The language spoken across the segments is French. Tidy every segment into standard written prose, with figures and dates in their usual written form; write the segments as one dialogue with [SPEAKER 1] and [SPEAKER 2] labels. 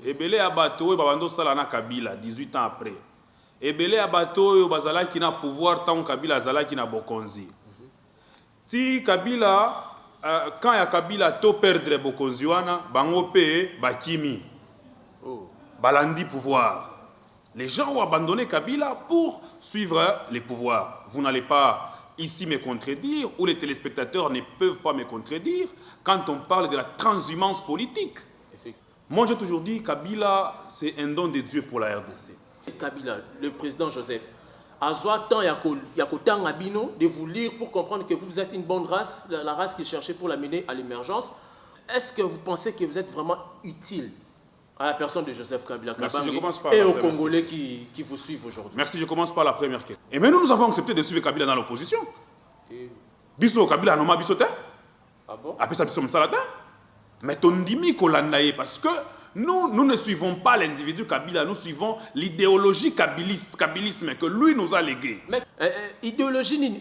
[SPEAKER 1] Ebele Abato, Babando Salana Kabila, 18 ans après. Ebele Abato, Bazala qui n'a pouvoir, tant Kabila Zala qui n'a Bokonzi. Si Kabila, quand il y a Kabila, to perdre Bokonzi, Bango Pe, Bakimi. Balandi pouvoir. Les gens ont abandonné Kabila pour suivre les pouvoirs. Vous n'allez pas ici me contredire, ou les téléspectateurs ne peuvent pas me contredire, quand on parle de la transhumance politique. Moi, j'ai toujours dit que Kabila, c'est un don de Dieu pour la RDC.
[SPEAKER 2] Kabila, le président Joseph, a temps de vous lire pour comprendre que vous êtes une bonne race, la race qu'il cherchait pour l'amener à l'émergence. Est-ce que vous pensez que vous êtes vraiment utile à la personne de Joseph Kabila et aux Congolais qui vous suivent aujourd'hui?
[SPEAKER 1] Merci, je commence par la première question. Et maintenant, nous avons accepté de suivre Kabila dans l'opposition. Biso Kabila non ma bisote.
[SPEAKER 2] Ah bon?
[SPEAKER 1] Après ça, biso msalata. Mais ton dimi kolandaye parce que nous ne suivons pas l'individu Kabila, nous suivons l'idéologie kabilisme que lui nous a légué.
[SPEAKER 2] Mais idéologie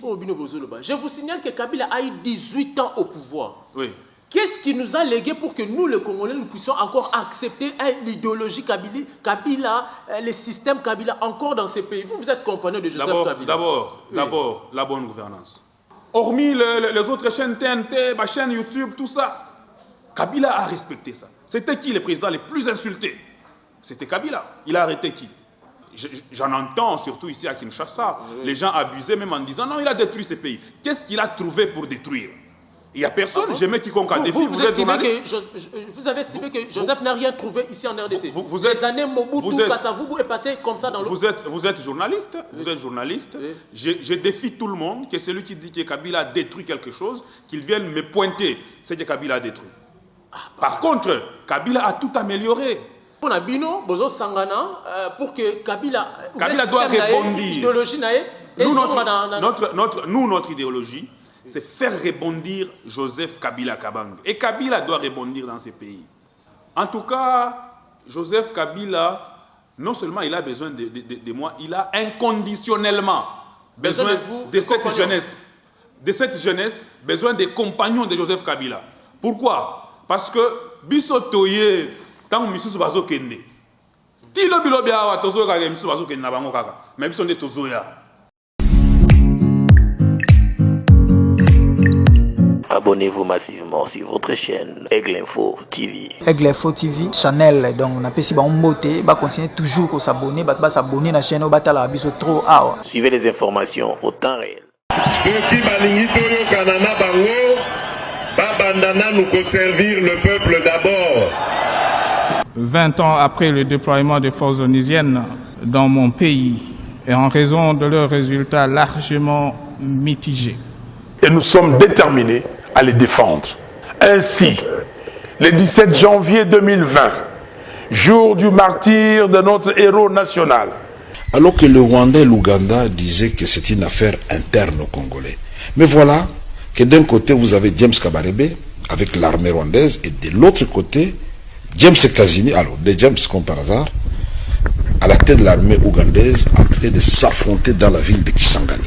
[SPEAKER 2] je vous signale que Kabila a eu 18 ans au pouvoir.
[SPEAKER 1] Oui.
[SPEAKER 2] Qu'est-ce qui nous a légué pour que nous, les Congolais, nous puissions encore accepter l'idéologie Kabila, le système Kabila encore dans ces pays? Vous êtes compagnon de Joseph Kabila.
[SPEAKER 1] D'abord, la bonne gouvernance. Hormis les autres chaînes TNT, ma chaîne YouTube, tout ça, Kabila a respecté ça. C'était qui les présidents les plus insultés? C'était Kabila. Il a arrêté qui? J'en entends surtout ici à Kinshasa. Oui. Les gens abusaient même en disant non, il a détruit ces pays. Qu'est-ce qu'il a trouvé pour détruire? Il n'y a personne, j'aimais quiconque a défi.
[SPEAKER 2] Vous avez estimé que Joseph n'a rien trouvé ici en RDC. Les années Mobutu, Kasavubu est passé comme ça dans l'eau.
[SPEAKER 1] Vous êtes journaliste, vous êtes journaliste. Oui. Je défie tout le monde que celui qui dit que Kabila a détruit quelque chose, qu'il vienne me pointer ce que Kabila a détruit. Par contre, Kabila a tout amélioré.
[SPEAKER 2] Pour que Kabila
[SPEAKER 1] doit rebondir. Notre idéologie, c'est faire rebondir Joseph Kabila Kabange. Et Kabila doit rebondir dans ces pays. En tout cas, Joseph Kabila, non seulement il a besoin de moi, il a inconditionnellement besoin de cette jeunesse. De cette jeunesse, besoin des compagnons de Joseph Kabila. Pourquoi? Parce que Bisotoye, tant que Missou Bazo Kende, Tilo Bilobia, Tozo Kage, Missou Bazo Kende, Nabango Kaka, mais Bisson de Tozoya.
[SPEAKER 3] Abonnez-vous massivement sur votre chaîne Aigle Info TV.
[SPEAKER 4] Aigle Info TV, Chanel, donc on a pas si bon beauté, bah continuer toujours à s'abonner, bah s'abonner à la chaîne, bah la biso trop ah.
[SPEAKER 3] Suivez les informations au temps réel.
[SPEAKER 5] Ceux qui balingi toyo kanana bango, babandana nous conservir le peuple d'abord.
[SPEAKER 6] 20 ans après le déploiement des forces onusiennes dans mon pays, et en raison de leurs résultats largement mitigés.
[SPEAKER 7] Et nous sommes déterminés à les défendre. Ainsi, le 17 janvier 2020, jour du martyre de notre héros national.
[SPEAKER 8] Alors que le Rwanda et l'Ouganda disaient que c'est une affaire interne aux Congolais. Mais voilà que d'un côté, vous avez James Kabarebe avec l'armée rwandaise et de l'autre côté, James Kazini, alors de James comme par hasard, à la tête de l'armée ougandaise en train de s'affronter dans la ville de Kisangani.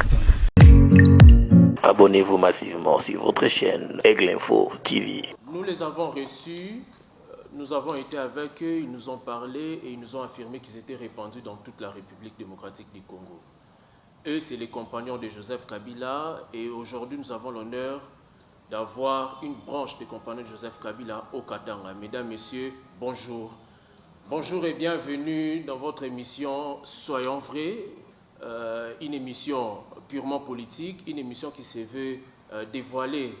[SPEAKER 3] Abonnez-vous massivement sur votre chaîne Aigle Info TV.
[SPEAKER 2] Nous les avons reçus, nous avons été avec eux, ils nous ont parlé et ils nous ont affirmé qu'ils étaient répandus dans toute la République démocratique du Congo. Eux, c'est les compagnons de Joseph Kabila et aujourd'hui, nous avons l'honneur d'avoir une branche des compagnons de Joseph Kabila au Katanga. Mesdames, Messieurs, bonjour. Bonjour et bienvenue dans votre émission Soyons vrais, une émission purement politique, une émission qui se veut dévoiler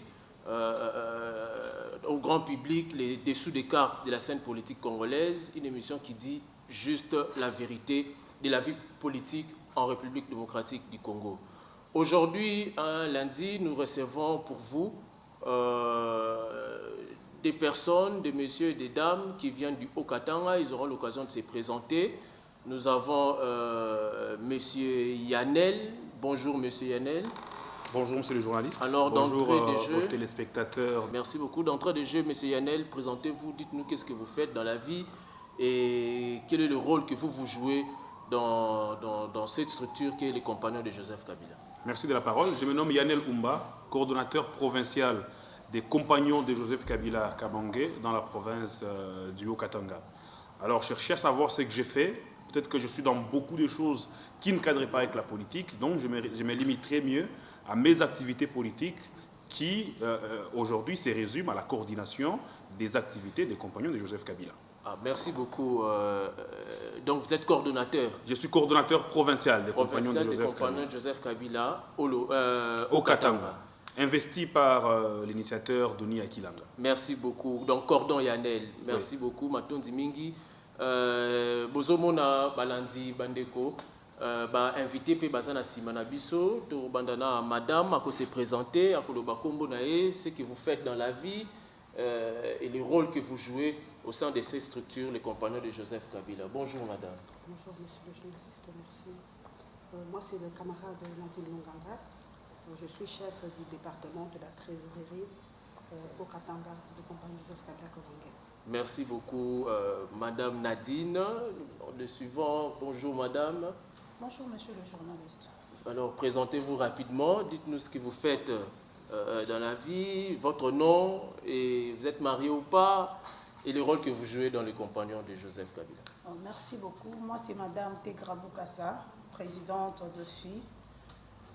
[SPEAKER 2] au grand public les dessous des cartes de la scène politique congolaise, une émission qui dit juste la vérité de la vie politique en République démocratique du Congo. Aujourd'hui, lundi, nous recevons pour vous des personnes, des messieurs et des dames qui viennent du Haut-Katanga. Ils auront l'occasion de se présenter. Nous avons monsieur Yannel. Bonjour monsieur Yannel.
[SPEAKER 1] Bonjour monsieur le journaliste.
[SPEAKER 2] Alors,
[SPEAKER 1] bonjour aux téléspectateurs.
[SPEAKER 2] Merci beaucoup. D'entrée de jeu, monsieur Yannel, présentez-vous, dites-nous qu'est-ce que vous faites dans la vie et quel est le rôle que vous jouez dans cette structure qui est les compagnons de Joseph Kabila.
[SPEAKER 1] Merci de la parole. Je me nomme Yannel Oumba, coordonnateur provincial des compagnons de Joseph Kabila Kabange dans la province du Haut-Katanga. Alors, chercher à savoir ce que j'ai fait. Peut-être que je suis dans beaucoup de choses qui ne cadraient pas avec la politique. Donc, je me limiterai mieux à mes activités politiques qui, aujourd'hui, se résument à la coordination des activités des compagnons de Joseph Kabila.
[SPEAKER 2] Ah, merci beaucoup. Donc, vous êtes coordonnateur?
[SPEAKER 1] Je suis coordonnateur provincial des compagnons de
[SPEAKER 2] Joseph Kabila
[SPEAKER 1] au Katanga. Investi par l'initiateur Denis Akilanga.
[SPEAKER 2] Merci beaucoup. Donc, Cordon Yanel, merci beaucoup. Matondi Mingi, Bozomona Balandi Bandeko, invité pe Bazana Simanabiso, to Bandana Madame, à se présenter, à Kolobakombo Nae, ce que vous faites dans la vie et les rôles que vous jouez au sein de ces structures, les compagnons de Joseph Kabila. Bonjour Madame.
[SPEAKER 9] Bonjour Monsieur le journaliste, merci. Moi c'est le camarade Nadine Lunganga. Je suis chef du département de la trésorerie au Katanga de compagnie Joseph Kabila Kobangé.
[SPEAKER 2] Merci beaucoup Madame Nadine. Le suivant, bonjour Madame.
[SPEAKER 9] Bonjour Monsieur le journaliste.
[SPEAKER 2] Alors présentez-vous rapidement, dites-nous ce que vous faites dans la vie, votre nom, et vous êtes marié ou pas, et le rôle que vous jouez dans les compagnons de Joseph Kabila.
[SPEAKER 9] Oh, merci beaucoup. Moi c'est Madame Tegra Boukassa, présidente de FI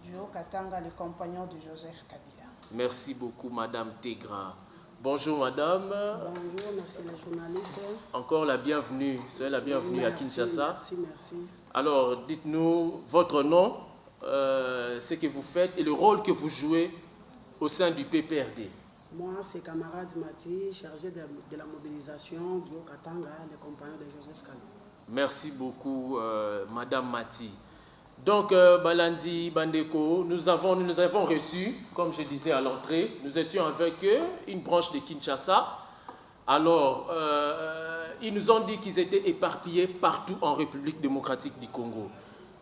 [SPEAKER 9] du Haut-Katanga, les compagnons de Joseph Kabila.
[SPEAKER 2] Merci beaucoup Madame Tegra. Bonjour Madame.
[SPEAKER 9] Bonjour, merci les journalistes.
[SPEAKER 2] Encore la bienvenue, soyez la bienvenue à Kinshasa.
[SPEAKER 9] Merci.
[SPEAKER 2] Alors dites-nous votre nom, ce que vous faites et le rôle que vous jouez au sein du PPRD.
[SPEAKER 9] Moi, c'est camarade Mati, chargé de la mobilisation du Haut-Katanga, les compagnons de Joseph Kabila.
[SPEAKER 2] Merci beaucoup Madame Mati. Donc, Balandi Bandeko, nous avons reçu, comme je disais à l'entrée, nous étions avec une branche de Kinshasa. Alors, ils nous ont dit qu'ils étaient éparpillés partout en République démocratique du Congo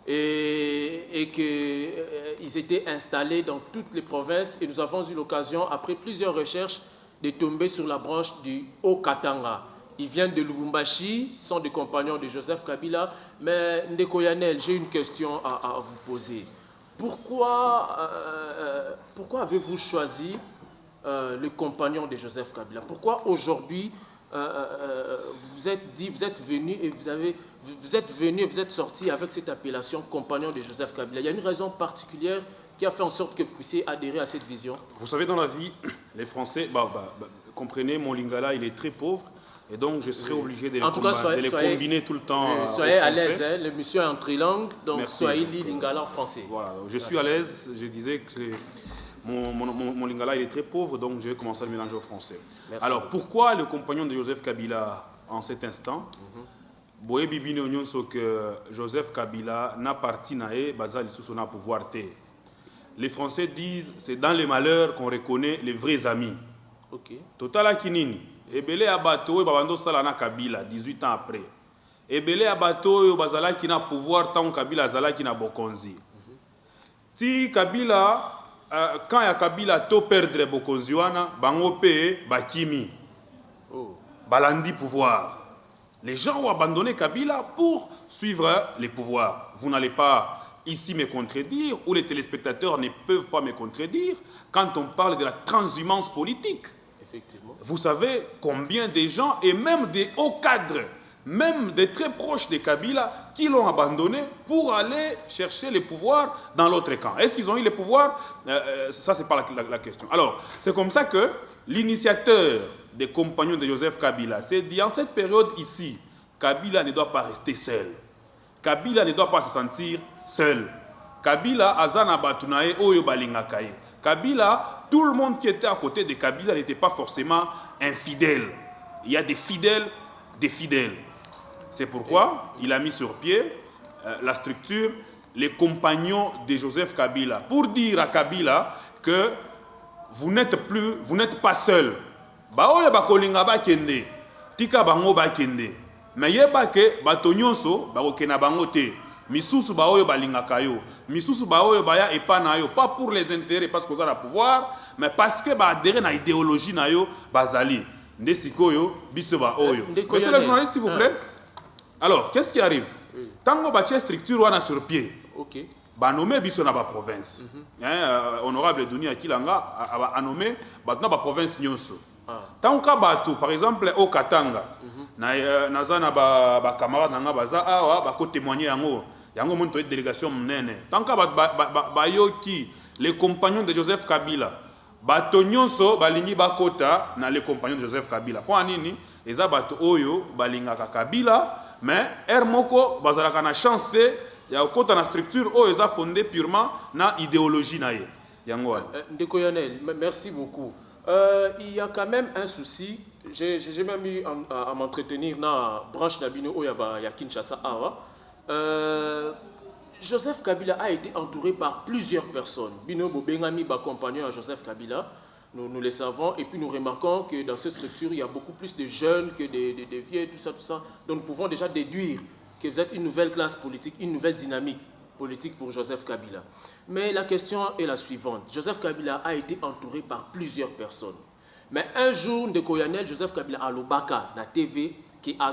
[SPEAKER 2] et qu'ils étaient installés dans toutes les provinces. Et nous avons eu l'occasion, après plusieurs recherches, de tomber sur la branche du Haut-Katanga. Ils viennent de Lubumbashi, sont des compagnons de Joseph Kabila. Mais Ndeko Yanel, j'ai une question à vous poser. Pourquoi avez-vous choisi le compagnon de Joseph Kabila? Pourquoi aujourd'hui vous êtes venu et vous êtes sorti avec cette appellation compagnon de Joseph Kabila? Il y a une raison particulière qui a fait en sorte que vous puissiez adhérer à cette vision?
[SPEAKER 1] Vous savez, dans la vie, les Français, comprenez, mon lingala, il est très pauvre. Et donc, je serai obligé de les combiner tout le temps.
[SPEAKER 2] Soyez à l'aise, hein, le monsieur est en trilingue, donc
[SPEAKER 1] merci.
[SPEAKER 2] soyez lingala français.
[SPEAKER 1] Voilà, je suis à l'aise. Je disais que mon lingala il est très pauvre, donc je vais commencer à le mélanger au français.
[SPEAKER 2] Merci.
[SPEAKER 1] Alors, pourquoi le compagnon de Joseph Kabila en cet instant? Boye Bibi Nyonso que Joseph Kabila n'a parti naé, bazali sous son pouvoir té. Les Français disent c'est dans les malheurs qu'on reconnaît les vrais amis.
[SPEAKER 2] Ok.
[SPEAKER 1] Totala Kinini. Ebele abato e babando sala na Kabila 18 ans après. Ebele abato e bazala ki na pouvoir tant Kabila zala ki na Bokonzi. Ti Kabila quand ya Kabila to perdre Bokonzi wana bango pe bakimi. Balandi pouvoir. Les gens ont abandonné Kabila pour suivre les pouvoirs. Vous n'allez pas ici me contredire, ou les téléspectateurs ne peuvent pas me contredire quand on parle de la transhumance politique. Vous savez combien de gens, et même des hauts cadres, même des très proches de Kabila, qui l'ont abandonné pour aller chercher les pouvoirs dans l'autre camp. Est-ce qu'ils ont eu les pouvoirs? Ça, c'est pas la question. Alors, c'est comme ça que l'initiateur des compagnons de Joseph Kabila s'est dit, en cette période ici, Kabila ne doit pas rester seul. Kabila ne doit pas se sentir seul. Kabila, Azana Batunae, Oyo Balingakaye. Kabila, tout le monde qui était à côté de Kabila n'était pas forcément infidèle. Il y a des fidèles, des fidèles. C'est pourquoi il a mis sur pied la structure les compagnons de Joseph Kabila, pour dire à Kabila que vous n'êtes pas seul. Baoye bakolinga bakende, tika bango bakende. Mais yeba ke batonyonso bakokena bango te. Misusu baoyo balingaka yo, misusu baoyo baya epana yo, pas pour les intérêts parce que vous avez le pouvoir, mais parce que ba adhérer na idéologie na yo bazali. Ndesikoyo biso baoyo. Monsieur le journaliste, s'il vous plaît. Alors, qu'est-ce qui arrive? Tango bache structure wana sur pied.
[SPEAKER 2] OK.
[SPEAKER 1] Ba nommé biso na ba province. Honorable Denis Akilanga a nommé ba province nyonso. Tant que bateau, par exemple, au Katanga, naza na ba camarade nanga baza awa ba ko témoigner yango monto délégation mnene. Tant que ba yoki les compagnons de Joseph Kabila, bato nyonso balingi bakota na les compagnons de Joseph Kabila. Kwa nini eza bato oyo balingaka Kabila, mais moko bazalaka na chance te ya kota na structure oyo eza fondée purement na idéologie na ye. Yango
[SPEAKER 2] Ndeko Yonel, merci beaucoup. Il y a quand même un souci. J'ai même eu à m'entretenir dans la branche d'Abino Oyaba ya Kinshasa Awa. Joseph Kabila a été entouré par plusieurs personnes. Bino Bobengami, compagnon à Joseph Kabila, nous le savons. Et puis nous remarquons que dans cette structure, il y a beaucoup plus de jeunes que des vieux, tout ça, tout ça. Donc nous pouvons déjà déduire que vous êtes une nouvelle classe politique, une nouvelle dynamique politique pour Joseph Kabila. Mais la question est la suivante. Joseph Kabila a été entouré par plusieurs personnes. Mais un jour, de Koyanel, Joseph Kabila a l'Obaka, la TV, qui a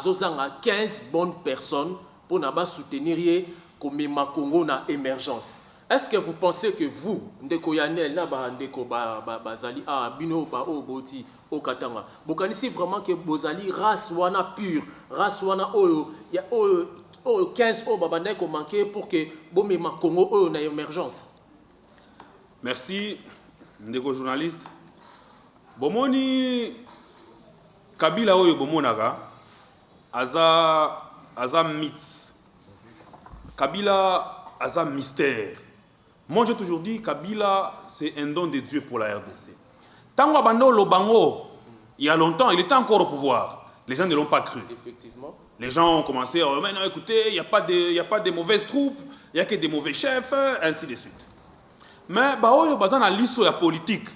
[SPEAKER 2] 15 bonnes personnes pour soutenir comme Congo na émergence. Est-ce que vous pensez que vous, Ndeko Yanel, Ndeko Bazali, Bino, Boti, Okatanga, vous connaissez vraiment que Bozali, race wana pure, race wana oyo, il y a 15 au Babandé qui manqué pour que Bomema Congo ait une émergence.
[SPEAKER 1] Merci, Ndeko journaliste. Bomoni Kabila oyo bomonaka aza mythe. Kabila aza mystère. Moi j'ai toujours dit Kabila c'est un don de Dieu pour la RDC. Tango Abando Lobango, il y a longtemps, il était encore au pouvoir. Les gens ne l'ont pas cru.
[SPEAKER 2] Effectivement.
[SPEAKER 1] Les gens ont commencé à dire, mais non, écoutez, il n'y a pas de mauvaises troupes, il n'y a que des mauvais chefs, ainsi de suite. Mais dans la liste politique,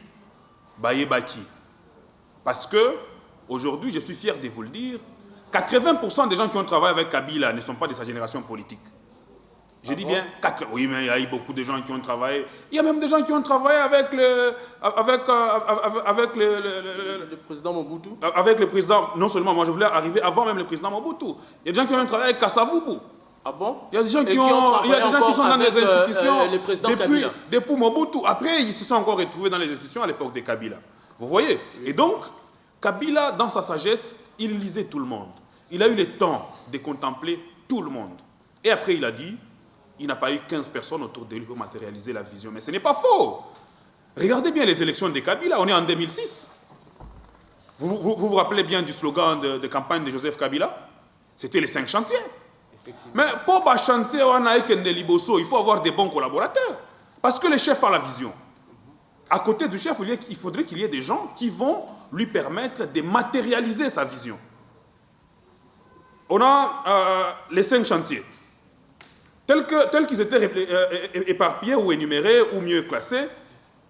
[SPEAKER 1] parce que aujourd'hui, je suis fier de vous le dire, 80% des gens qui ont travaillé avec Kabila ne sont pas de sa génération politique. Je dis bien 4. Oui, mais il y a eu beaucoup de gens qui ont travaillé. Il y a même des gens qui ont travaillé avec le
[SPEAKER 2] président Mobutu.
[SPEAKER 1] Avec le président, non seulement, moi je voulais arriver avant même le président Mobutu. Il y a des gens qui ont travaillé avec Kasavubu.
[SPEAKER 2] Ah bon?
[SPEAKER 1] Il y a des gens qui sont dans les institutions
[SPEAKER 2] depuis
[SPEAKER 1] Mobutu. Après, ils se sont encore retrouvés dans les institutions à l'époque de Kabila. Vous voyez? Oui. Et donc, Kabila, dans sa sagesse, il lisait tout le monde. Il a eu le temps de contempler tout le monde. Et après, il a dit, il n'a pas eu 15 personnes autour de lui pour matérialiser la vision. Mais ce n'est pas faux. Regardez bien les élections de Kabila, on est en 2006. Vous rappelez bien du slogan de campagne de Joseph Kabila? C'était les 5 chantiers. Mais pour chanter, il faut avoir des bons collaborateurs. Parce que le chef a la vision. À côté du chef, il faudrait qu'il y ait des gens qui vont lui permettre de matérialiser sa vision. On a les 5 chantiers. Tels qu'ils étaient éparpillés ou énumérés ou mieux classés,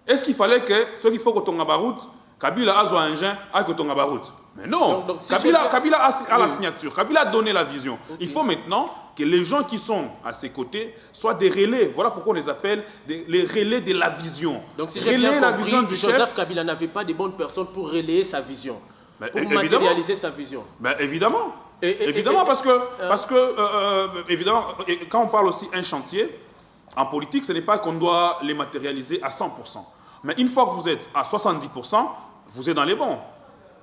[SPEAKER 1] est-ce qu'il fallait que ceux qui font que ton route, Kabila a un engin à que ton route? Mais non, donc, si Kabila a la signature, Kabila a donné la vision. Okay. Il faut maintenant que les gens qui sont à ses côtés soient des relais. Voilà pourquoi on les appelle les relais de la vision.
[SPEAKER 2] Donc si j'ai bien compris, Joseph Kabila n'avait pas de bonnes personnes pour relayer sa vision, pour matérialiser sa vision.
[SPEAKER 1] Ben, évidemment. Évidemment, parce que évidemment, quand on parle aussi un chantier, en politique, ce n'est pas qu'on doit les matérialiser à 100%. Mais une fois que vous êtes à 70%, vous êtes dans les bons.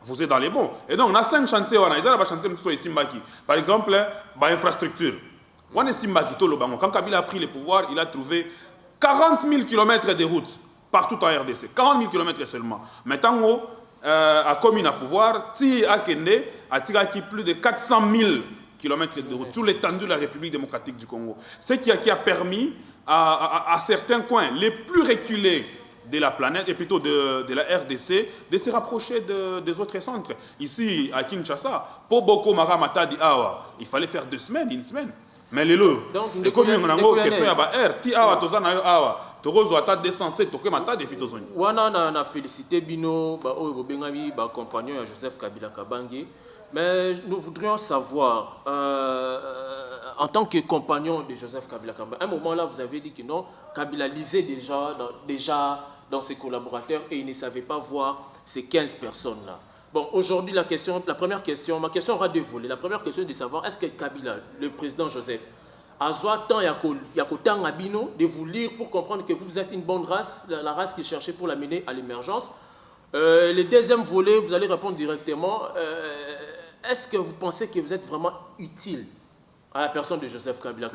[SPEAKER 1] Vous êtes dans les bons. Et donc, on a 5 chantiers. Par exemple, infrastructure. Quand Kabila a pris le pouvoir, il a trouvé 40 000 km de routes partout en RDC. 40 000 km seulement. Maintenant, à commune à pouvoir, Ti Akende a tiré plus de 400 000 km de route, tout l'étendue de la République démocratique du Congo. Ce qui a permis à certains coins les plus reculés de la planète, et plutôt de la RDC, de se rapprocher des autres centres. Ici, à Kinshasa, pour Boko Mara Matadi Awa, il fallait faire 2 semaines, 1 semaine. Mais les lots, les communes, on a une question, Ti Awa, Tozana Awa, Torozo Ata descensé, Toké Matadi, et puis Tozoni.
[SPEAKER 2] Wana na félicité Bino, Bengami, compagnon à Joseph Kabila Kabange. Mais nous voudrions savoir, en tant que compagnon de Joseph Kabila Kabange, à un moment là, vous avez dit que non, Kabila lisait déjà dans ses collaborateurs et il ne savait pas voir ces 15 personnes-là. Bon, aujourd'hui, ma question aura 2 volets. La première question est de savoir, est-ce que Kabila, le président Joseph, a tant Yakotan Abino de vous lire pour comprendre que vous êtes une bonne race, la race qu'il cherchait pour l'amener à l'émergence, Le deuxième volet, vous allez répondre directement. Est-ce que vous pensez que vous êtes vraiment utile à la personne de Joseph Kabila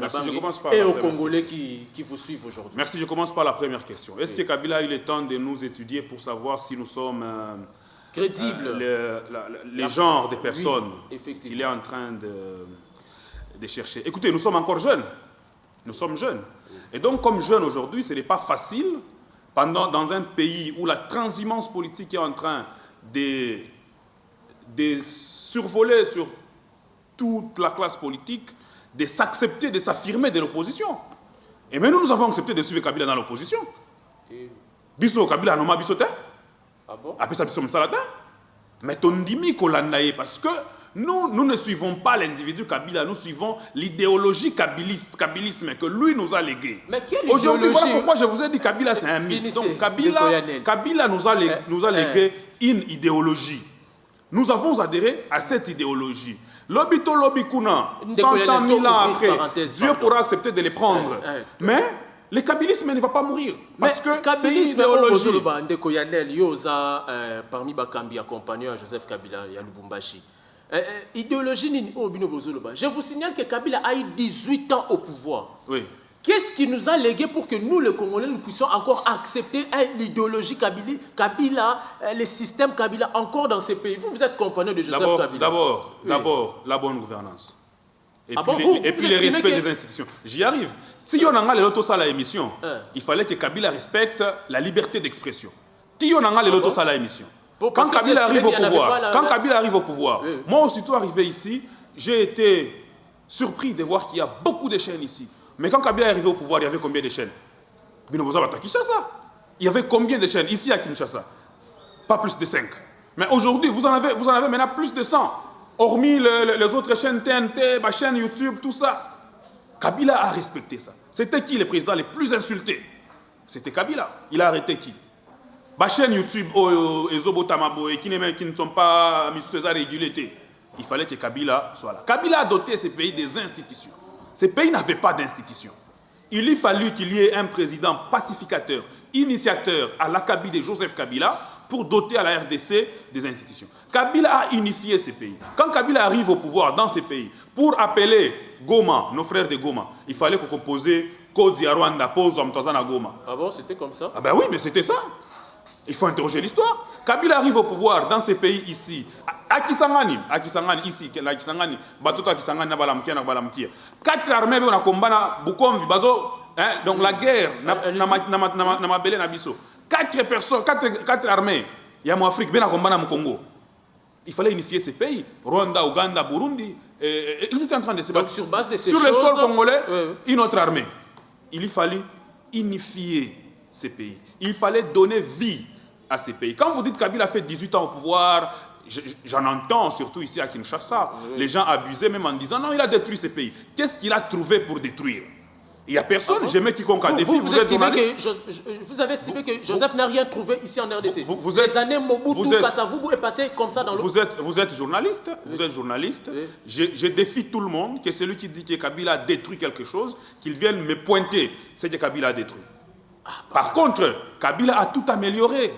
[SPEAKER 2] et aux Congolais qui vous suivent aujourd'hui?
[SPEAKER 1] Merci, je commence par la première question. Est-ce que Kabila a eu le temps de nous étudier pour savoir si nous sommes
[SPEAKER 2] crédibles,
[SPEAKER 1] les genres de personnes qu'il est en train de chercher? Écoutez, nous sommes encore jeunes. Nous sommes jeunes. Et donc, comme jeunes aujourd'hui, ce n'est pas facile, dans un pays où la transhumance politique est en train de survoler sur toute la classe politique, de s'accepter, de s'affirmer de l'opposition. Et maintenant, nous avons accepté de suivre Kabila dans l'opposition. Biso Kabila noma bisote.
[SPEAKER 2] Ah bon?
[SPEAKER 1] Après ça, biso msalata. Mais tondimi kolandaye parce que nous ne suivons pas l'individu Kabila, nous suivons l'idéologie kabilisme que lui nous a légué.
[SPEAKER 2] Mais quelle idéologie?
[SPEAKER 1] Aujourd'hui, voilà pourquoi je vous ai dit Kabila c'est un mythe. Donc Kabila nous a légué une idéologie. Nous avons adhéré à cette idéologie. Lobito Lobikuna, 100 ans, 1000 ans après, Dieu pourra accepter de les prendre. Mais le kabilisme ne va pas mourir. Parce que c'est une idéologie.
[SPEAKER 2] Parmi Bakambi, accompagnant Joseph Kabila et Lubumbashi. Idéologie, je vous signale que Kabila a eu 18 ans au pouvoir.
[SPEAKER 1] Oui.
[SPEAKER 2] Qu'est-ce qui nous a légué pour que nous, les Congolais, nous puissions encore accepter l'idéologie Kabila, le système Kabila, encore dans ces pays? Vous êtes compagnon de Joseph Kabila.
[SPEAKER 1] D'abord, la bonne gouvernance. Et puis le respect des institutions. J'y arrive. Si on a les émission, il fallait que Kabila respecte la liberté d'expression. Si on a les émission. Quand Kabila arrive au pouvoir, moi aussitôt arrivé ici, j'ai été surpris de voir qu'il y a beaucoup de chaînes ici. Mais quand Kabila est arrivé au pouvoir, il y avait combien de chaînes? Il y avait combien de chaînes ici à Kinshasa? Pas plus de 5. Mais aujourd'hui, vous en avez maintenant plus de 100. Hormis les autres chaînes TNT, ma chaîne YouTube, tout ça. Kabila a respecté ça. C'était qui le président le plus insulté? C'était Kabila. Il a arrêté qui? Ma chaîne YouTube, Ezobo Tamabo, qui ne sont pas régulés. Il fallait que Kabila soit là. Kabila a doté ces pays des institutions. Ces pays n'avaient pas d'institutions. Il lui fallut qu'il y ait un président pacificateur, initiateur à l'Akabi de Joseph Kabila pour doter à la RDC des institutions. Kabila a unifié ces pays. Quand Kabila arrive au pouvoir dans ces pays, pour appeler Goma, nos frères de Goma, il fallait qu'on compose Kodi à Rwanda, Pozo à Goma.
[SPEAKER 2] Ah bon, c'était comme ça?
[SPEAKER 1] Ah ben oui, mais c'était ça. Il faut interroger l'histoire. Kabila arrive au pouvoir dans ces pays ici. À Kisangani ici, à Kisangani, Batoto à Kisangani, Nabalamkia, Nabalamkia. 4 armées, on a combattu Bukomvi, Bazo, donc la guerre, Namabele, Nabiso. 4 personnes, 4 armées, il y a mon Afrique, ben à combattre au Congo. Il fallait unifier ces pays. Rwanda, Ouganda, Burundi. Ils étaient en train de se battre.
[SPEAKER 2] Sur base de ces
[SPEAKER 1] choses, le sol congolais,
[SPEAKER 2] ouais.
[SPEAKER 1] Une autre armée. Il fallait unifier ces pays. Il fallait donner vie à ces pays. Quand vous dites que Kabila a fait 18 ans au pouvoir, j'en entends surtout ici à Kinshasa, oui. Les gens abusaient même en disant non, il a détruit ces pays. Qu'est-ce qu'il a trouvé pour détruire? Il n'y a personne, j'aimais quiconque a défi, vous êtes journaliste.
[SPEAKER 2] Vous avez estimé que Joseph n'a rien trouvé ici en RDC. Les années Mobutu, Kasavubu est passé comme ça dans l'eau.
[SPEAKER 1] Vous êtes journaliste, vous êtes journaliste. Oui. Je défie tout le monde que celui qui dit que Kabila a détruit quelque chose, qu'il vienne me pointer ce que Kabila a détruit. Par contre, Kabila a tout amélioré.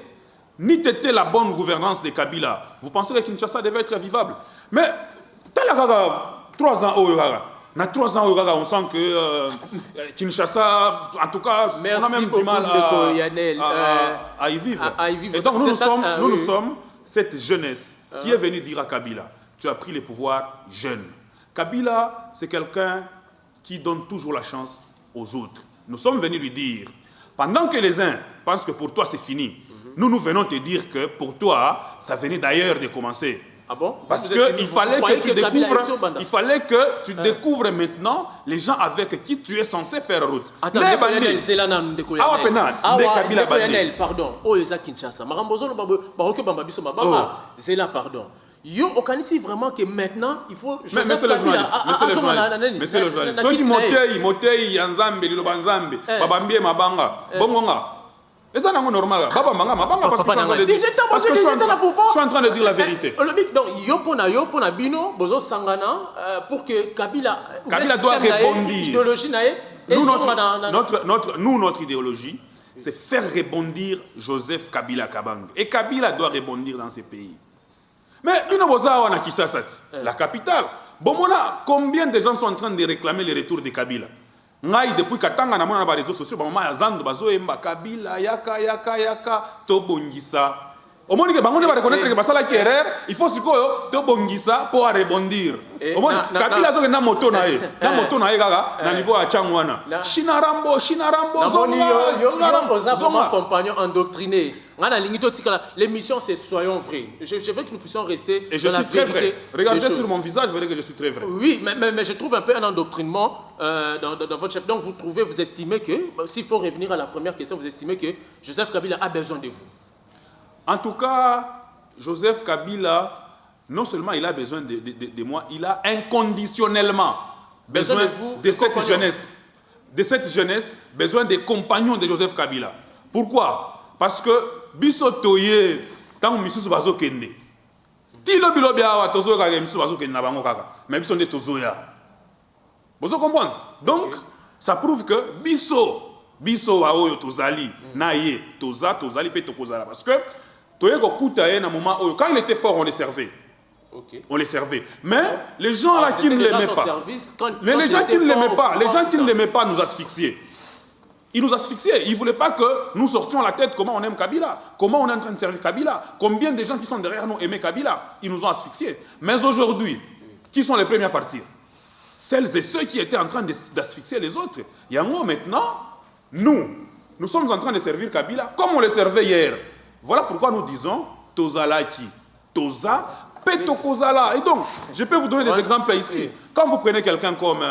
[SPEAKER 1] Ni t'était la bonne gouvernance de Kabila. Vous pensez que Kinshasa devait être vivable. Mais, 3 ans, dans 3 ans, on sent que Kinshasa, en tout cas,
[SPEAKER 2] merci,
[SPEAKER 1] on a même du mal à y vivre. Et donc, nous sommes cette jeunesse qui est venue dire à Kabila, tu as pris le pouvoir jeune. Kabila, c'est quelqu'un qui donne toujours la chance aux autres. Nous sommes venus lui dire, pendant que les uns pensent que pour toi c'est fini, nous venons te dire que pour toi, ça venait d'ailleurs de commencer.
[SPEAKER 2] Ah bon?
[SPEAKER 1] Parce qu'il fallait que tu découvres maintenant les gens avec qui tu es censé faire route.
[SPEAKER 2] Attends, pardon. Oh, Kinshasa. Pardon. Yo, organise vraiment que maintenant, il faut...
[SPEAKER 1] Monsieur le journaliste, ceux qui motei Yanzambe, Lilobanzambe, Babambie, Mabanga, Bongonga, et ça n'est pas normal. Parce que je suis en train de dire la vérité.
[SPEAKER 2] Donc, Yopona Bino, Bozo Sangana, pour que Kabila
[SPEAKER 1] doit rebondir. Notre idéologie, c'est faire rebondir Joseph Kabila Kabang. Et Kabila doit rebondir dans ces pays. Mais la capitale. Bon, combien de gens sont en train de réclamer le retour de Kabila? Depuis Katanga, on a les réseaux sociaux, Kabila, yaka, Tobongisa. Au moins, on va reconnaître que Basala qui est erreur, il faut que Tobongisa pour rebondir. Au moins, Kabila, c'est un moto na niveau à Changwana. Chinarambo,
[SPEAKER 2] Zonga, compagnon endoctriné. L'émission, c'est soyons vrais. Je veux que nous puissions rester.
[SPEAKER 1] Et je suis très vrai. Regardez sur mon visage, vous verrez que je suis très vrai.
[SPEAKER 2] Oui, mais je trouve un peu un endoctrinement dans votre chef. Donc, vous estimez que, s'il faut revenir à la première question, vous estimez que Joseph Kabila a besoin de vous.
[SPEAKER 1] En tout cas, Joseph Kabila, non seulement il a besoin de moi, il a inconditionnellement besoin de cette jeunesse. De cette jeunesse, besoin des compagnons de Joseph Kabila. Pourquoi? Parce que Bisotoye, tant que Missou Bazo Kende, Tilo Bilobia, Tozo Kage, Missou Bazo Kende, Nabango Kaka, mais Bissonde Tozoya. Vous comprenez? Donc, ça prouve que Biso Aoyo Tozali, Naye, Tozali, Pe Tokozala. Parce que, quand il était fort, on les servait. Okay. On les servait. Mais les gens là qui ne l'aimaient pas, les gens qui ne l'aimaient pas, les gens qui ne l'aimaient pas nous asphyxiaient. Ils nous asphyxiaient. Ils ne voulaient pas que nous sortions la tête comment on aime Kabila, comment on est en train de servir Kabila, combien de gens qui sont derrière nous aimaient Kabila. Ils nous ont asphyxiés. Mais aujourd'hui, qui sont les premiers à partir? Celles et ceux qui étaient en train d'asphyxier les autres. Yango maintenant, nous sommes en train de servir Kabila comme on le servait hier. Voilà pourquoi nous disons Tozalaki, Toza, Petokozala. Et donc, je peux vous donner des exemples ici. Quand vous prenez quelqu'un comme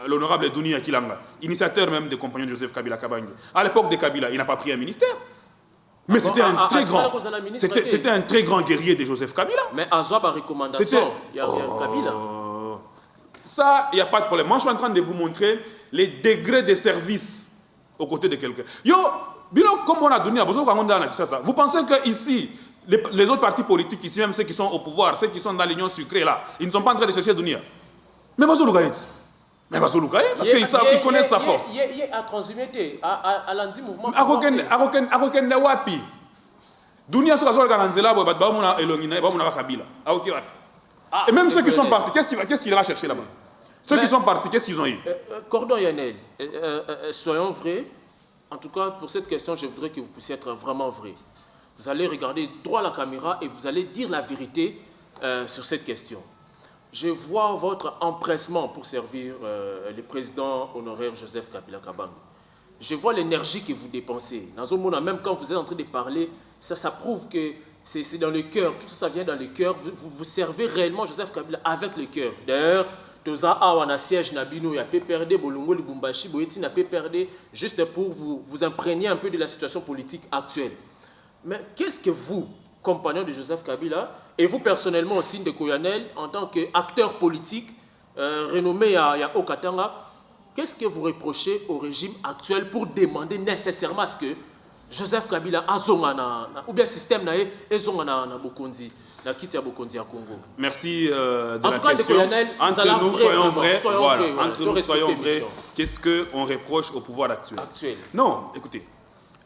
[SPEAKER 1] l'honorable Douni Akilanga, initiateur même des compagnons de Joseph Kabila Kabange, à l'époque de Kabila, il n'a pas pris un ministère. Mais c'était un très grand guerrier de Joseph Kabila.
[SPEAKER 2] Mais à Zoab a recommandation, il y a Kabila.
[SPEAKER 1] Ça, il n'y a pas de problème. Moi, je suis en train de vous montrer les degrés de service aux côtés de quelqu'un. Comme on a donné à Bozo Kangondana, vous pensez qu'ici, les autres partis politiques, ici même ceux qui sont au pouvoir, ceux qui sont dans l'union sucrée là, ils ne sont pas en train de chercher Dunia. Mais Bazo Lougaït. Parce qu'ils connaissent sa force.
[SPEAKER 2] Il a transhumé à l'anti mouvement.
[SPEAKER 1] Aroken Wapi. Dunia sur la zone Gananzela, Babamuna Elongina, Babamuna Kabila. Et même ceux qui sont partis, qu'est-ce qu'il va chercher là-bas? Ceux qui sont partis, qu'est-ce qu'ils ont eu?
[SPEAKER 2] Cordon Yanel, soyons vrais. En tout cas, pour cette question, je voudrais que vous puissiez être vraiment vrai. Vous allez regarder droit à la caméra et vous allez dire la vérité sur cette question. Je vois votre empressement pour servir le président honoraire Joseph Kabila Kabang. Je vois l'énergie que vous dépensez. Dans ce moment, même quand vous êtes en train de parler, ça prouve que c'est dans le cœur. Tout ça vient dans le cœur. Vous servez réellement Joseph Kabila avec le cœur. D'ailleurs, Toza Awana siège Nabino, il a perdu Bolongo Lubumbashi, Boyeti n'a pas perdu, juste pour vous imprégner un peu de la situation politique actuelle. Mais qu'est-ce que vous, compagnons de Joseph Kabila, et vous personnellement aussi de Koyanel, en tant qu'acteur politique renommé à Okatanga, qu'est-ce que vous reprochez au régime actuel pour demander nécessairement à ce que Joseph Kabila azongana ou bien système na ezongana na Bokonzi?
[SPEAKER 1] Merci de la question. Entre nous, soyons vrais. Voilà. Entre nous, soyons vrais. Qu'est-ce qu'on reproche au pouvoir actuel? Non, écoutez.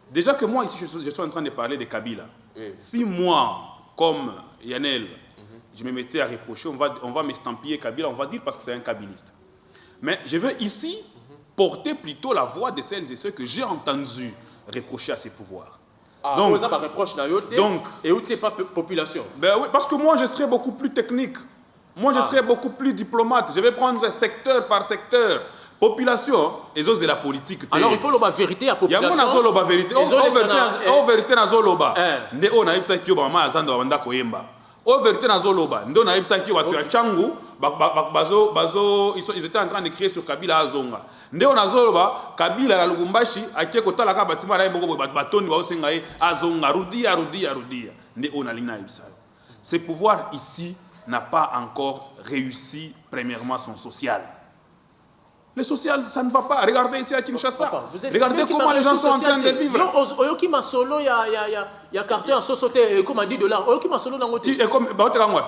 [SPEAKER 1] Déjà que moi, ici, je suis en train de parler de Kabila. Si moi, comme Yanel, je me mettais à reprocher, on va m'estampiller Kabila, on va dire parce que c'est un kabiliste. Mais je veux ici porter plutôt la voix de celles et ceux que j'ai entendu reprocher à ses pouvoirs.
[SPEAKER 2] Donc, et où c'est pas population?
[SPEAKER 1] Ben oui, parce que moi je serais beaucoup plus technique. Moi je serais beaucoup plus diplomate. Je vais prendre secteur par secteur. Population, et autres de la politique.
[SPEAKER 2] Alors il faut la vérité à la population.
[SPEAKER 1] Il y a la vérité. On vérité na zoloba. Ne on a ibsa kiyo ba ma azando wanda koyemba. On vérité na zoloba. Ndo na ibsa kiyo watu ya changu bazo ils étaient en train de crier sur Kabila azonga. Nde on azoloba Kabila na Lubumbashi akie kotala ka batima na mboko batoni ba osenga azonga rudia. Nde on a lina ibsa. Ce pouvoir ici n'a pas encore réussi premièrement son social. Le social, ça ne va pas. Regardez ici à Kinshasa. Regardez comment les gens sont en train de vivre.
[SPEAKER 2] Oyoki masolo ya carton société comme a dit $. Oyoki masolo na ngoti.
[SPEAKER 1] Et comme ba otela ngwa.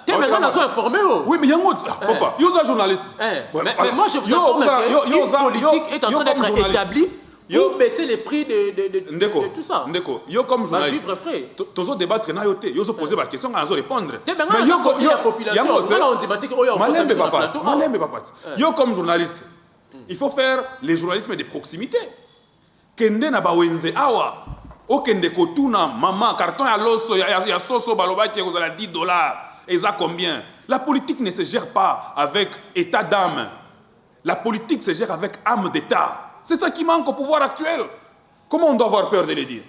[SPEAKER 2] Tu es informé.
[SPEAKER 1] Oui, mais yango papa, yo za journaliste.
[SPEAKER 2] Mais moi je vous informe que une politique est en train d'être établie Pour baisser les prix de tout ça.
[SPEAKER 1] Ndeko, yo comme journaliste,
[SPEAKER 2] vivre frais.
[SPEAKER 1] Tozo débattre na yote, yo se poser la question, on répondre.
[SPEAKER 2] Mais yo la population,
[SPEAKER 1] yo comme journaliste, il faut faire le journalisme de proximité. Kende na bawenze awa, o kende kotuna maman carton ya loso ya soso balobaki ko za $10. Et ça combien? La politique ne se gère pas avec état d'âme. La politique se gère avec âme d'État. C'est ça qui manque au pouvoir actuel. Comment on doit avoir peur de le dire?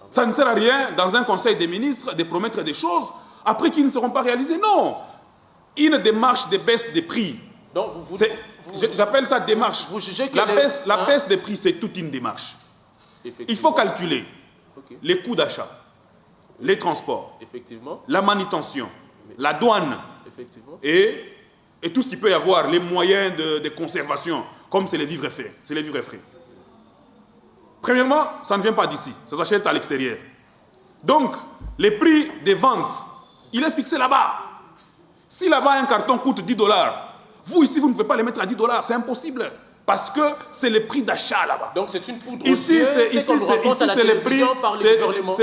[SPEAKER 1] Ça ne sert à rien, dans un conseil des ministres, de promettre des choses, après qui ne seront pas réalisées. Non. Une démarche de baisse des prix. J'appelle ça démarche.
[SPEAKER 2] Vous jugez que
[SPEAKER 1] la baisse des prix, c'est toute une démarche. Il faut calculer les coûts d'achat, les transports, la manutention, la douane, et tout ce qui peut y avoir, les moyens de conservation, comme c'est les vivres frais. C'est les vivres frais. Premièrement, ça ne vient pas d'ici, ça s'achète à l'extérieur. Donc, les prix des ventes, il est fixé là-bas. Si là-bas un carton coûte $10, vous ici, vous ne pouvez pas les mettre à $10, c'est impossible. Parce que c'est le prix d'achat là-bas.
[SPEAKER 2] Donc c'est une poudre
[SPEAKER 1] ici, c'est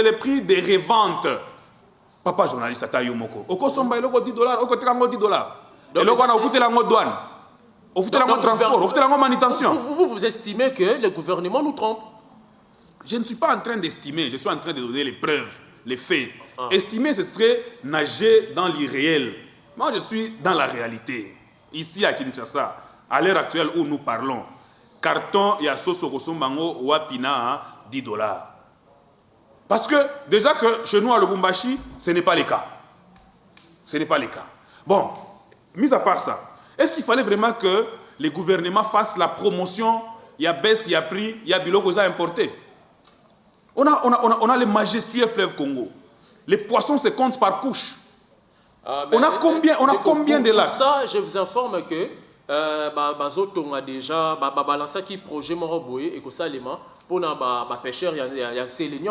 [SPEAKER 1] le prix des reventes. Papa journaliste, ata yomoko. Oko somba eloko $10, oko trango $10. Et là, on a offert la douane. On fait la transport, on fait la manutention.
[SPEAKER 2] Vous estimez que le gouvernement nous trompe?
[SPEAKER 1] Je ne suis pas en train d'estimer, je suis en train de donner les preuves, les faits. Estimer, ce serait nager dans l'irréel. Moi, je suis dans la réalité. Ici à Kinshasa, à l'heure actuelle où nous parlons, carton et soso kosombango wapina $10. Parce que déjà que chez nous à Lubumbashi, ce n'est pas le cas. Ce n'est pas le cas. Bon, mis à part ça, est-ce qu'il fallait vraiment que les gouvernements fassent la promotion, il y a baisse, il y a prix, il y a biloko à importer? On a les majestueux fleuves Congo. Les poissons se comptent par couche. On a combien de lacs?
[SPEAKER 2] Ça, je vous informe que Bazoton a déjà balancé qui projet Moroboé et que ça pour les pêcheurs, il y a ces lignes,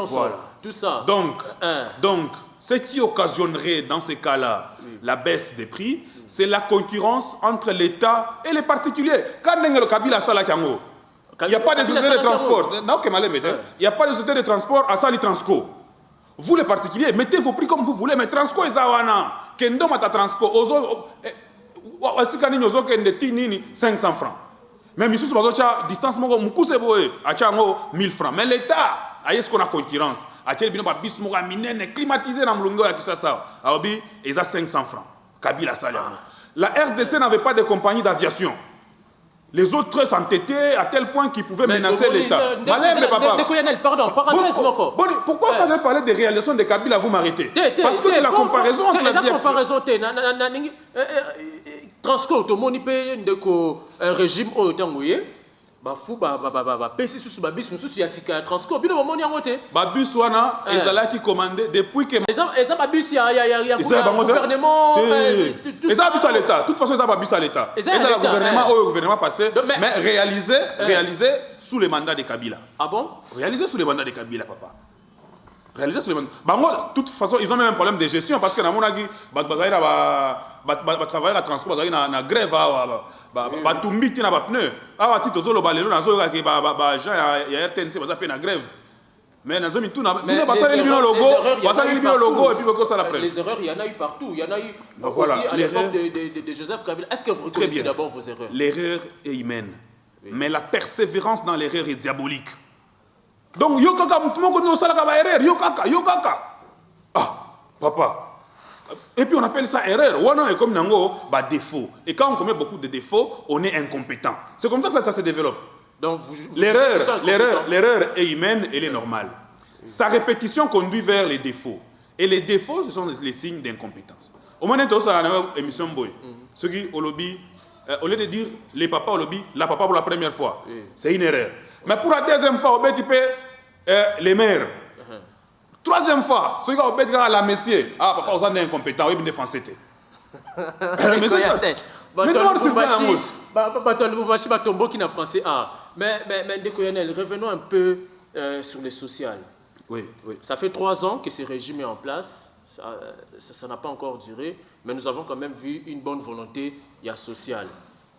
[SPEAKER 2] tout ça.
[SPEAKER 1] Donc, ce qui occasionnerait dans ces cas-là la baisse des prix, c'est la concurrence entre l'État et les particuliers. Quand le Kabila Salakango, il n'y a pas de société de transport. Il n'y a pas de société de transport à Sali Transco. Vous les particuliers, mettez vos prix comme vous voulez, mais Transco est Zawana. Kendo mata Transco. 500 francs. Même ici, sur la distance, il y a 1000 francs. Mais l'État, il y a ce qu'on a concurrence. Il y a bis climatisé dans le Mlungo, il y a 500 francs. Kabila Salia. La RDC n'avait pas de compagnie d'aviation. Les autres s'entêtaient à tel point qu'ils pouvaient menacer l'État.
[SPEAKER 2] Pardon, parenthèse,
[SPEAKER 1] pourquoi quand j'ai parlé des réalisations de Kabila, vous m'arrêtez? Parce que c'est la comparaison entre la
[SPEAKER 2] comparaison. Transco, tout le monde peut un régime au temps où il PC sous babis sous yasika transco bino moment yangote
[SPEAKER 1] babus wana ezala qui commandé depuis que
[SPEAKER 2] eza babus ya gouvernement
[SPEAKER 1] eza babus à l'état toute façon eza babus à l'état eza le gouvernement au gouvernement passé mais réalisé sous le mandat de Kabila.
[SPEAKER 2] Ah bon?
[SPEAKER 1] Réalisé sous le mandat de Kabila, papa. Réalisé sous le mandat. De toute façon, ils ont même un problème de gestion parce que dans mon avis, travailler à transport, na grève, batumbi na ba pneu. Ah tito zolo balelo na zolo ke ba gens ya RTNC baza pe na grève. Mais dans zomi tout na bino basali libino logo et puis boko ça la presse.
[SPEAKER 2] Les erreurs, il y en a eu partout, il y en a eu aussi à l'époque de Joseph Kabila. Est-ce que vous reconnaissez d'abord vos erreurs?
[SPEAKER 1] L'erreur est humaine. Mais la persévérance dans l'erreur est diabolique. Donc, yokaka, yokaka. Ah, papa. Et puis on appelle ça erreur. Wana est comme nango, défaut. Et quand on commet beaucoup de défauts, on est incompétent. C'est comme ça que ça se développe. Donc, l'erreur est humaine, elle est normale. Sa répétition conduit vers les défauts. Et les défauts, ce sont les signes d'incompétence. Au moment où on a une émission boy, ce qui au lobby, au lieu de dire les papas au lobby, la papa pour la première fois, c'est une erreur. Mais pour la deuxième fois, on peut les mères. Troisième fois, ceux qui ont été la messieurs, ah papa, vous êtes incompétent, vous êtes défensé. Mais c'est ça. Mais non, c'est pas un mot.
[SPEAKER 2] Mais revenons un peu sur les sociales.
[SPEAKER 1] Oui.
[SPEAKER 2] Ça fait 3 ans que ce régime est en place. Ça n'a pas encore duré, mais nous avons quand même vu une bonne volonté social.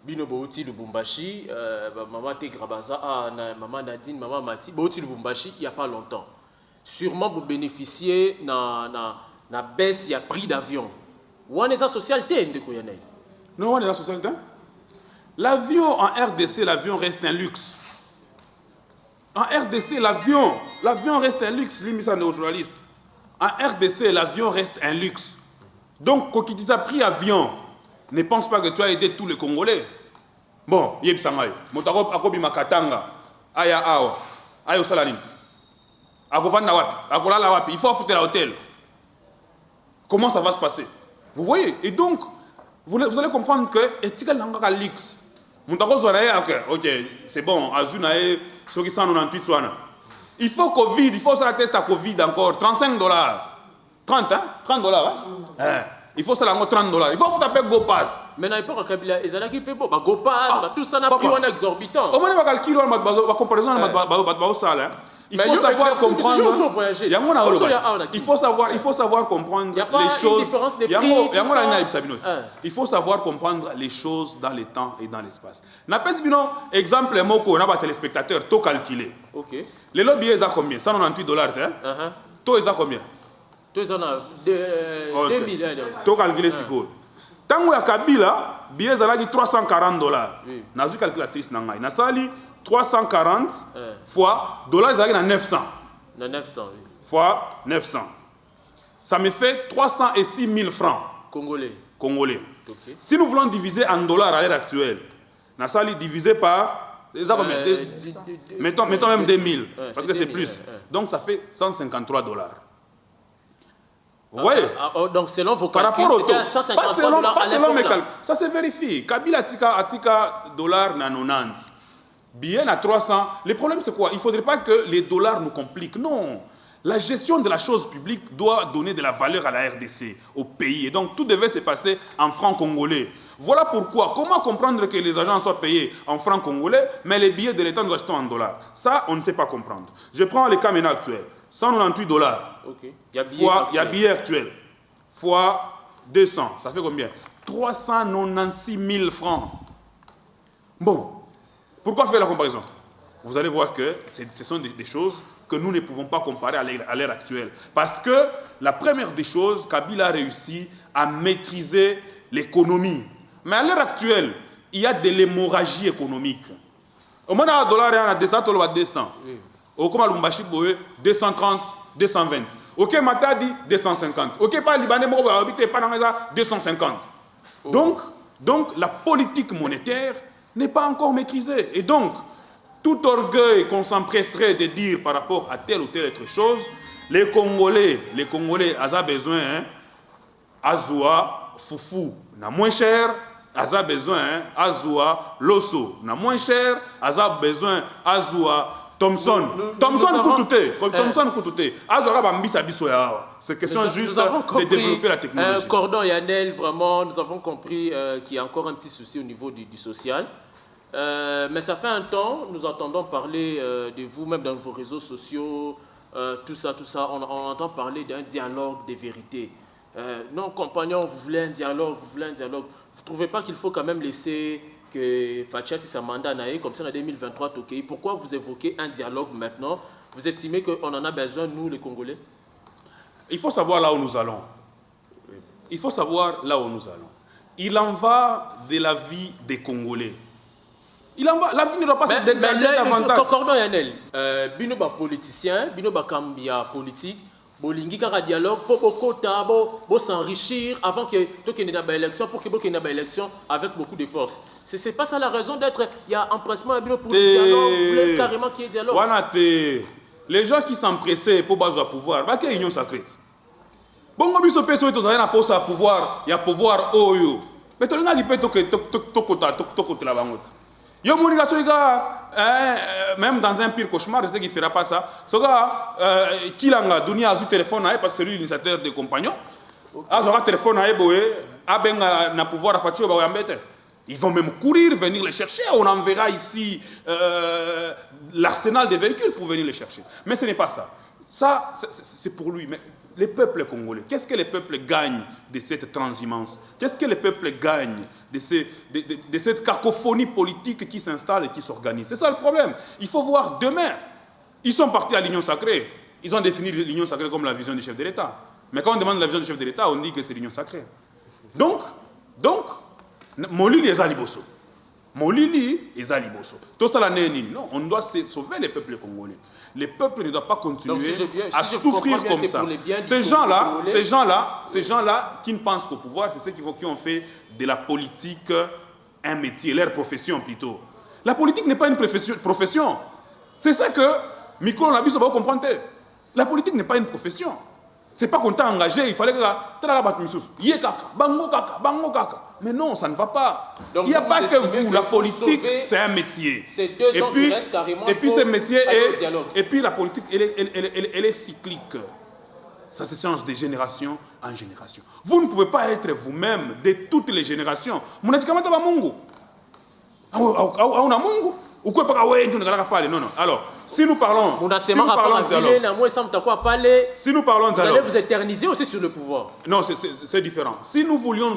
[SPEAKER 2] Bino Bouti Lubumbashi, maman Tegrabaza, maman Nadine, maman Mati, Bouti Lubumbashi, il n'y a pas longtemps. Sûrement vous bénéficiez na baisse, il y a prix d'avion. Ou en est socialité,
[SPEAKER 1] non, on est socialité. L'avion en RDC, l'avion reste un luxe. En RDC, l'avion reste un luxe, limite aux journalistes. En RDC, l'avion reste un luxe. Donc, quand tu as pris avion, ne pense pas que tu as aidé tous les Congolais. Bon, yeb sangay. Motarop akobi makatanga. Aya awa. Aya osalanim. Akovanda wapi. Akolala wapi. Il faut foutre l'hôtel. Comment ça va se passer? Vous voyez? Et donc, vous allez comprendre que etika nanga luxe. Motarop zoraye, ok, c'est bon. Azunae, ceux qui sont 98 soana. Il faut Covid, il faut se la tester à Covid encore. $35. 30, hein? $30, hein? Il faut ça là, $30. Il faut taper GoPass.
[SPEAKER 2] Mais n'a pas Kabila, ils allaient qui payer GoPass, tout ça n'a pris un exorbitant.
[SPEAKER 1] Au moins, on va calculer la comparaison de il faut savoir comprendre. Il faut savoir comprendre les choses. Il faut savoir comprendre les choses dans le temps et dans l'espace. N'appelle bino exemple moko on a téléspectateurs tout calculé.
[SPEAKER 2] OK.
[SPEAKER 1] Les lobbies ils ont combien? $198 hein? Tout ils ont combien?
[SPEAKER 2] Tout ils ont 2000
[SPEAKER 1] tout calculé si cool. Tango ya Kabila billet zalaki $340. Nazu calculatrice na ngai. Na sali 340 fois dollars zalaki na 900.
[SPEAKER 2] Na 900 oui.
[SPEAKER 1] Fois 900. Ça me fait 306 000 francs
[SPEAKER 2] congolais.
[SPEAKER 1] Okay. Si nous voulons diviser en dollars à l'heure actuelle, na sali divisé par mettons même 2000 parce que c'est plus. Donc ça fait $153. Vous voyez?
[SPEAKER 2] Donc selon vos calculs,
[SPEAKER 1] c'était
[SPEAKER 2] $153
[SPEAKER 1] pas selon mes calculs. Ça se vérifie. Kabila atika dollar na 90. Bien à 300. Le problème c'est quoi? Il ne faudrait pas que les dollars nous compliquent. Non. La gestion de la chose publique doit donner de la valeur à la RDC, au pays. Et donc tout devait se passer en francs congolais. Voilà pourquoi. Comment comprendre que les agents soient payés en francs congolais, mais les billets de l'État nous achetons en dollars? Ça, on ne sait pas comprendre. Je prends les cas maintenant actuels. $198.
[SPEAKER 2] Okay.
[SPEAKER 1] Il y a billet actuel. Fois 200. Ça fait combien? 396 000 francs. Bon. Pourquoi faire la comparaison? Vous allez voir que ce sont des choses que nous ne pouvons pas comparer à l'ère actuelle. Parce que la première des choses, Kabila a réussi à maîtriser l'économie. Mais à l'heure actuelle, il y a de l'hémorragie économique. Au moins, $1, il y a 200. Au Koma Lumbashi, 230, 220. Ok, Matadi, 250. Ok, pas Libanais, 250. Donc, la politique monétaire n'est pas encore maîtrisée. Et donc, tout orgueil qu'on s'empresserait de dire par rapport à telle ou telle autre chose, les Congolais, ont besoin, Azoua, Foufou, n'a moins cher, Aza besoin, Azoua, Loso, n'a moins cher, Aza besoin, Azoua, Thomson Koutouté. C'est question juste de développer la technologie.
[SPEAKER 2] Cordon Yannel, vraiment, nous avons compris qu'il y a encore un petit souci au niveau du social. Mais ça fait un temps, nous entendons parler de vous, même dans vos réseaux sociaux, tout ça. On entend parler d'un dialogue des vérités. Non, compagnons, vous voulez un dialogue. Vous ne trouvez pas qu'il faut quand même laisser que Fatia, si sa mandat n'a comme ça en 2023, okay. Pourquoi vous évoquez un dialogue maintenant? Vous estimez qu'on en a besoin, nous, les Congolais?
[SPEAKER 1] Il faut savoir là où nous allons. Il en va de la vie des Congolais. La vie ne doit pas se dégrader davantage.
[SPEAKER 2] Cordon Yannel, bino ba politicien, bino ba kambia politique, bolingi kaka dialogue pour s'enrichir avant que tu aies une élection, pour que tu aies une élection avec beaucoup de force. C'est pas ça la raison d'être. Il y a empressement pour le dialogue, vous voulez carrément qu'il y ait dialogue.
[SPEAKER 1] Les gens qui s'empressaient pour baser au pouvoir, bah qu'il y a une union sacrée. Bongo biso peso et tozana posa à pouvoir, il y a pouvoir oyo. Mais tu n'as pas de la bangote. Même dans un pire cauchemar, je sais qu'il ne fera pas ça. Ce gars, qui a donné un téléphone parce que c'est lui l'initiateur des compagnons. Il aura téléphone à pouvoir à Fatio. Ils vont même courir, venir les chercher. On enverra ici l'arsenal des véhicules pour venir les chercher. Mais ce n'est pas ça. Ça, c'est pour lui. Mais les peuples congolais, qu'est-ce que les peuples gagnent de cette transhumance? Qu'est-ce que les peuples gagnent de cette cacophonie politique qui s'installe et qui s'organise? C'est ça le problème. Il faut voir demain. Ils sont partis à l'Union sacrée. Ils ont défini l'Union sacrée comme la vision du chef de l'État. Mais quand on demande la vision du chef de l'État, on dit que c'est l'Union sacrée. Donc, Molili et Zaliboso. Molili et Zaliboso. Tout ça, non, on doit sauver les peuples congolais. Les peuples ne doivent pas continuer à souffrir comme ça. Ces gens-là qui ne pensent qu'au pouvoir, c'est ceux qui ont fait de la politique un métier, leur profession plutôt. La politique n'est pas une profession. C'est ça que Micro Nabiso va comprendre. La politique n'est pas une profession. C'est pas qu'on t'a engagé, il fallait que mais non, ça ne va pas. Donc il n'y a pas que vous, la politique, c'est un métier. Et puis ce métier et puis la politique, elle est cyclique. Ça se change de génération en génération. Vous ne pouvez pas être vous-même de toutes les générations. Non, non. Alors, si nous parlons
[SPEAKER 2] vous allez vous éterniser aussi sur le pouvoir.
[SPEAKER 1] Non, c'est différent. Si nous voulions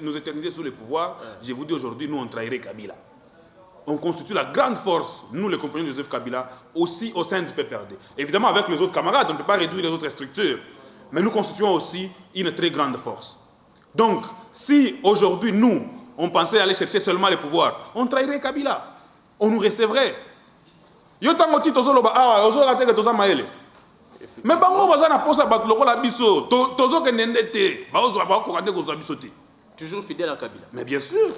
[SPEAKER 1] nous éterniser sur le pouvoir, je vous dis aujourd'hui, nous on trahirait Kabila. On constitue la grande force, nous les compagnons de Joseph Kabila, aussi au sein du PPRD. Évidemment, avec les autres camarades, on ne peut pas réduire les autres structures. Mais nous constituons aussi une très grande force. Donc, si aujourd'hui, nous, on pensait aller chercher seulement le pouvoir, on trahirait Kabila. On nous recevrait. Yo tango ti tozo loba awa ozo la teke toza maele. Mais bango baza na posa bat lokola biso tozo ke nendete ba ozo ba ko kande ko zo biso te.
[SPEAKER 2] Toujours fidèle à Kabila.
[SPEAKER 1] Mais bien sûr.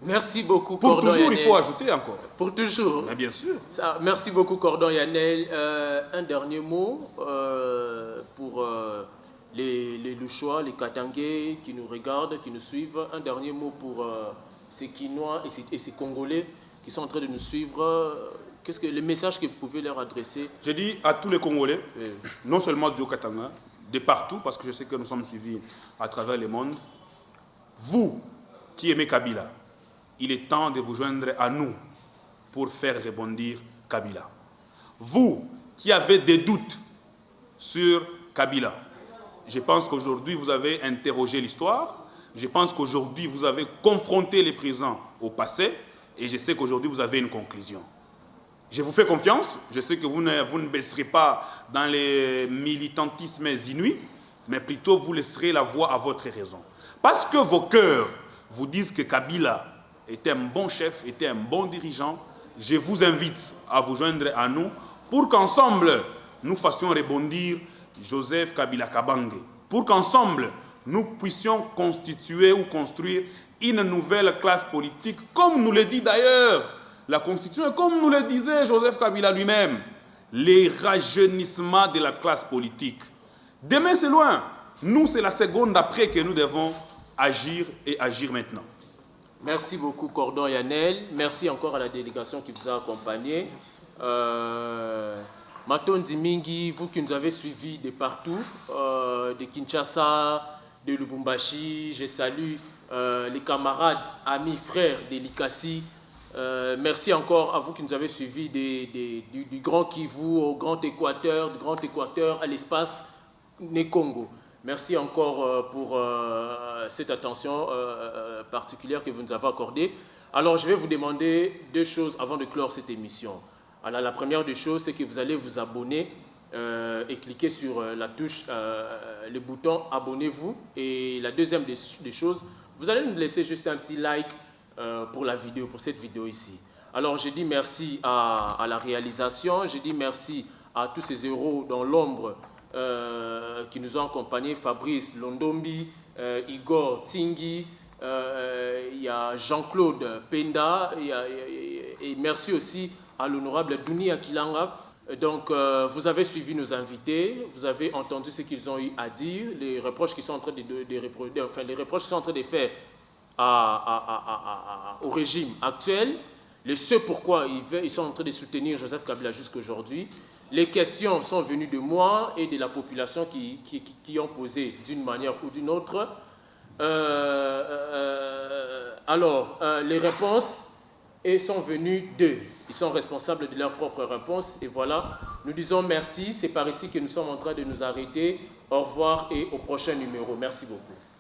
[SPEAKER 2] Merci beaucoup
[SPEAKER 1] Pour
[SPEAKER 2] Cordon
[SPEAKER 1] toujours
[SPEAKER 2] Yannel.
[SPEAKER 1] Il faut ajouter encore.
[SPEAKER 2] Pour toujours.
[SPEAKER 1] Mais bien sûr.
[SPEAKER 2] Ça, merci beaucoup Cordon Yannel. Un dernier mot pour les Louchois, les Katangais qui nous regardent, qui nous suivent. Un dernier mot pour ces Quinois et ces Congolais qui sont en train de nous suivre. Qu'est-ce que le message que vous pouvez leur adresser?
[SPEAKER 1] Je dis à tous les Congolais, non seulement du Haut-Katanga, de partout, parce que je sais que nous sommes suivis à travers le monde. Vous qui aimez Kabila, il est temps de vous joindre à nous pour faire rebondir Kabila. Vous qui avez des doutes sur Kabila, je pense qu'aujourd'hui vous avez interrogé l'histoire, je pense qu'aujourd'hui vous avez confronté les présents au passé, et je sais qu'aujourd'hui, vous avez une conclusion. Je vous fais confiance. Je sais que vous ne baisserez pas dans les militantismes inouïs, mais plutôt vous laisserez la voix à votre raison. Parce que vos cœurs vous disent que Kabila était un bon chef, était un bon dirigeant, je vous invite à vous joindre à nous pour qu'ensemble, nous fassions rebondir Joseph Kabila Kabange. Pour qu'ensemble, nous puissions constituer ou construire une nouvelle classe politique, comme nous le dit d'ailleurs la Constitution, comme nous le disait Joseph Kabila lui-même, les rajeunissements de la classe politique. Demain, c'est loin. Nous, c'est la seconde après que nous devons agir et agir maintenant.
[SPEAKER 2] Merci beaucoup, Cordon Yannel. Merci encore à la délégation qui vous a accompagné. Matondi Mingi, vous qui nous avez suivis de partout, de Kinshasa, de Lubumbashi, je salue les camarades, amis, frères de l'ICACI. Merci encore à vous qui nous avez suivis du Grand Kivu au Grand Équateur, du Grand Équateur à l'espace Né-Congo. Merci encore pour cette attention particulière que vous nous avez accordée. Alors, je vais vous demander deux choses avant de clore cette émission. Alors, la première des choses, c'est que vous allez vous abonner et cliquer sur la touche, le bouton « Abonnez-vous ». Et la deuxième des choses, vous allez nous laisser juste un petit like pour la vidéo, pour cette vidéo ici. Alors, je dis merci à la réalisation, je dis merci à tous ces héros dans l'ombre qui nous ont accompagnés, Fabrice Londombi, Igor Tingui, il y a Jean-Claude Penda, et merci aussi à l'honorable Douni Akilanga. Donc, vous avez suivi nos invités, vous avez entendu ce qu'ils ont eu à dire, les reproches qu'ils sont en train les reproches qu'ils sont en train de faire au régime actuel, ce pourquoi ils sont en train de soutenir Joseph Kabila jusqu'à aujourd'hui. Les questions sont venues de moi et de la population qui ont posé d'une manière ou d'une autre. Alors, les réponses sont venues d'eux. Ils sont responsables de leurs propres réponses. Et voilà, nous disons merci. C'est par ici que nous sommes en train de nous arrêter. Au revoir et au prochain numéro. Merci beaucoup.